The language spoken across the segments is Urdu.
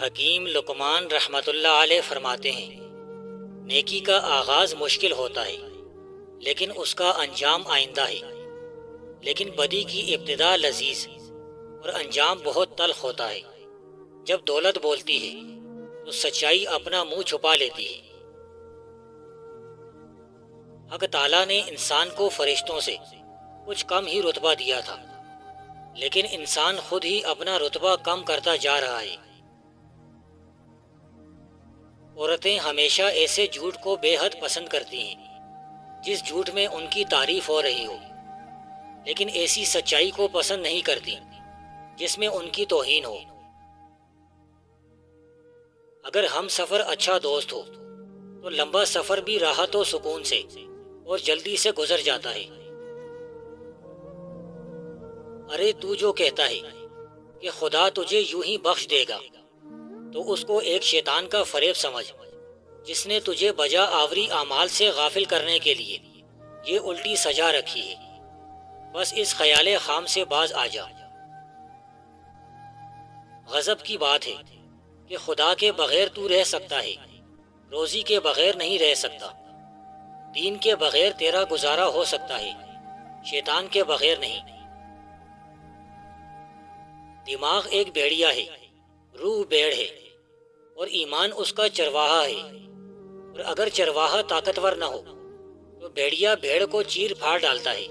حکیم لقمان رحمۃ اللہ علیہ فرماتے ہیں، نیکی کا آغاز مشکل ہوتا ہے لیکن اس کا انجام آئندہ ہے، لیکن بدی کی ابتدا لذیذ اور انجام بہت تلخ ہوتا ہے۔ جب دولت بولتی ہے تو سچائی اپنا منہ چھپا لیتی ہے۔ حق تعالیٰ نے انسان کو فرشتوں سے کچھ کم ہی رتبہ دیا تھا، لیکن انسان خود ہی اپنا رتبہ کم کرتا جا رہا ہے۔ عورتیں ہمیشہ ایسے جھوٹ کو بے حد پسند کرتی ہیں جس جھوٹ میں ان کی تعریف ہو رہی ہو، لیکن ایسی سچائی کو پسند نہیں کرتی جس میں ان کی توہین ہو۔ اگر ہم سفر اچھا دوست ہو تو لمبا سفر بھی راحت و سکون سے اور جلدی سے گزر جاتا ہے۔ ارے تو جو کہتا ہے کہ خدا تجھے یوں ہی بخش دے گا، تو اس کو ایک شیطان کا فریب سمجھ، جس نے تجھے بجا آوری اعمال سے غافل کرنے کے لیے یہ الٹی سجا رکھی ہے۔ بس اس خیال خام سے باز آ جا۔ غضب کی بات ہے کہ خدا کے بغیر تو رہ سکتا ہے، روزی کے بغیر نہیں رہ سکتا، دین کے بغیر تیرا گزارا ہو سکتا ہے، شیطان کے بغیر نہیں۔ دماغ ایک بھیڑیا ہے، روح بھیڑ ہے، اور ایمان اس کا چرواہا ہے، اور اگر چرواہا طاقتور نہ ہو تو بھیڑیا بھیڑ کو چیر پھاڑ ڈالتا ہے۔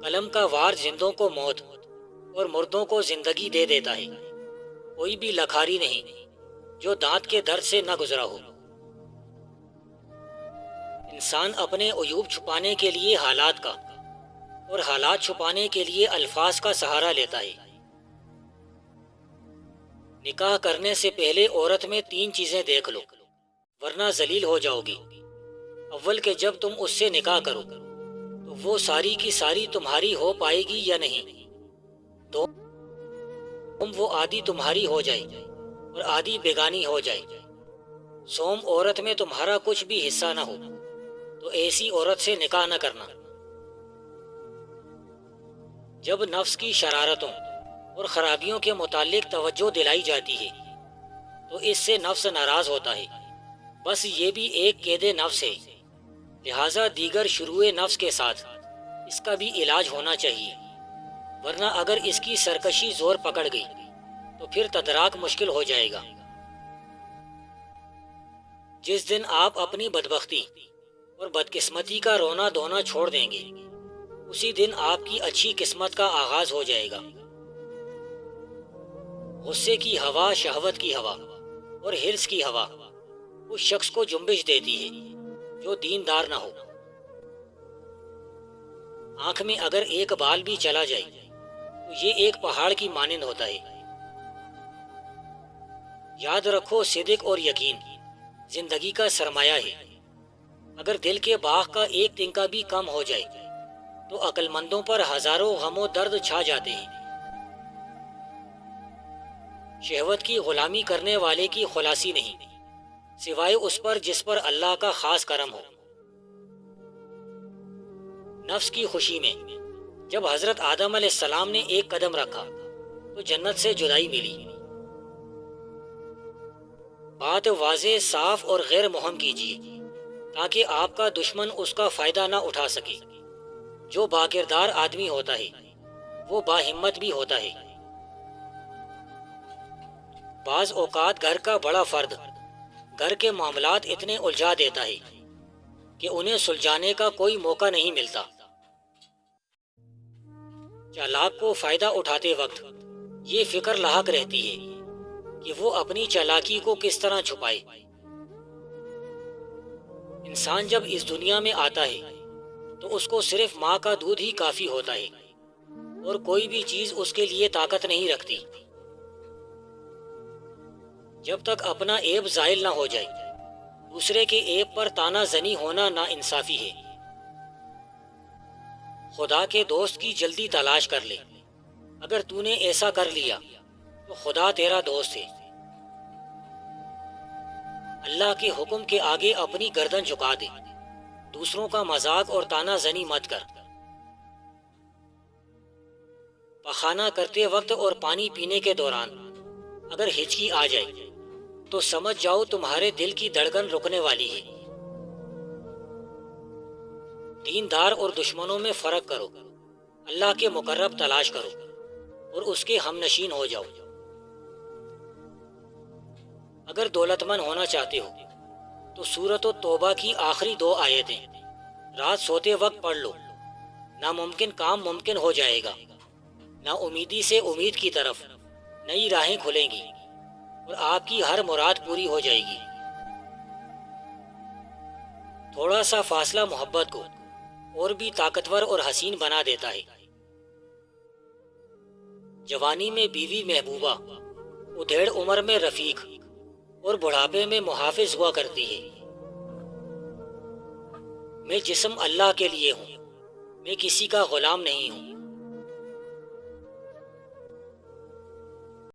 قلم کا وار زندوں کو موت اور مردوں کو زندگی دے دیتا ہے، کوئی بھی لکھاری نہیں جو دانت کے درد سے نہ گزرا ہو۔ انسان اپنے عیوب چھپانے کے لیے حالات کا اور حالات چھپانے کے لیے الفاظ کا سہارا لیتا ہے۔ نکاح کرنے سے پہلے عورت میں 3 چیزیں دیکھ لو، ورنہ ذلیل ہو جاؤ گی۔ اول کہ جب تم اس سے نکاح کرو تو وہ ساری کی ساری تمہاری ہو پائے گی یا نہیں۔ وہ آدھی تمہاری ہو جائے اور آدھی بیگانی ہو جائے۔ سوم عورت میں تمہارا کچھ بھی حصہ نہ ہو تو ایسی عورت سے نکاح نہ کرنا۔ جب نفس کی شرارتوں اور خرابیوں کے متعلق توجہ دلائی جاتی ہے تو اس سے نفس ناراض ہوتا ہے، بس یہ بھی ایک قید نفس ہے، لہٰذا دیگر شروع نفس کے ساتھ اس کا بھی علاج ہونا چاہیے، ورنہ اگر اس کی سرکشی زور پکڑ گئی تو پھر تدراک مشکل ہو جائے گا۔ جس دن آپ اپنی بدبختی اور بدقسمتی کا رونا دھونا چھوڑ دیں گے، اسی دن آپ کی اچھی قسمت کا آغاز ہو جائے گا۔ غصے کی ہوا، شہوت کی ہوا اور حرص کی ہوا اس شخص کو جنبش دیتی ہے جو دیندار نہ ہو۔ آنکھ میں اگر ایک بال بھی چلا جائے تو یہ ایک پہاڑ کی مانند ہوتا ہے۔ یاد رکھو، صدق اور یقین زندگی کا سرمایہ ہے۔ اگر دل کے باغ کا ایک تنکا بھی کم ہو جائے تو عقل مندوں پر ہزاروں غم و درد چھا جاتے ہیں۔ شہوت کی غلامی کرنے والے کی خلاصی نہیں، سوائے اس پر جس پر اللہ کا خاص کرم ہو۔ نفس کی خوشی میں جب حضرت آدم علیہ السلام نے ایک قدم رکھا تو جنت سے جدائی ملی۔ بات واضح، صاف اور غیر مہم کیجیے تاکہ آپ کا دشمن اس کا فائدہ نہ اٹھا سکے۔ جو باکردار آدمی ہوتا ہے وہ باہمت بھی ہوتا ہے۔ بعض اوقات گھر کا بڑا فرد گھر کے معاملات اتنے الجھا دیتا ہے کہ انہیں سلجھانے کا کوئی موقع نہیں ملتا۔ چالاک کو فائدہ اٹھاتے وقت یہ فکر لاحق رہتی ہے کہ وہ اپنی چالاکی کو کس طرح چھپائے۔ انسان جب اس دنیا میں آتا ہے تو اس کو صرف ماں کا دودھ ہی کافی ہوتا ہے اور کوئی بھی چیز اس کے لیے طاقت نہیں رکھتی۔ جب تک اپنا عیب زائل نہ ہو جائے، دوسرے کے عیب پر طعنہ زنی ہونا نا انصافی ہے۔ خدا کے دوست کی جلدی تلاش کر لے، اگر تو نے ایسا کر لیا تو خدا تیرا دوست ہے۔ اللہ کے حکم کے آگے اپنی گردن جھکا دے، دوسروں کا مذاق اور طعنہ زنی مت کر۔ پخانہ کرتے وقت اور پانی پینے کے دوران اگر ہچکی آ جائے تو سمجھ جاؤ تمہارے دل کی دھڑکن رکنے والی ہے۔ دیندار اور دشمنوں میں فرق کرو، اللہ کے مقرب تلاش کرو اور اس کے ہم نشین ہو جاؤ۔ اگر دولت مند ہونا چاہتے ہو تو سورۃ التوبہ کی آخری 2 آیتیں رات سوتے وقت پڑھ لو۔ ناممکن کام ممکن ہو جائے گا، نا امیدی سے امید کی طرف نئی راہیں کھلیں گی اور آپ کی ہر مراد پوری ہو جائے گی۔ تھوڑا سا فاصلہ محبت کو اور بھی طاقتور اور حسین بنا دیتا ہے۔ جوانی میں بیوی محبوبہ، ادھیڑ عمر میں رفیق اور بڑھاپے میں محافظ ہوا کرتی ہے۔ میں جسم اللہ کے لیے ہوں، میں کسی کا غلام نہیں ہوں۔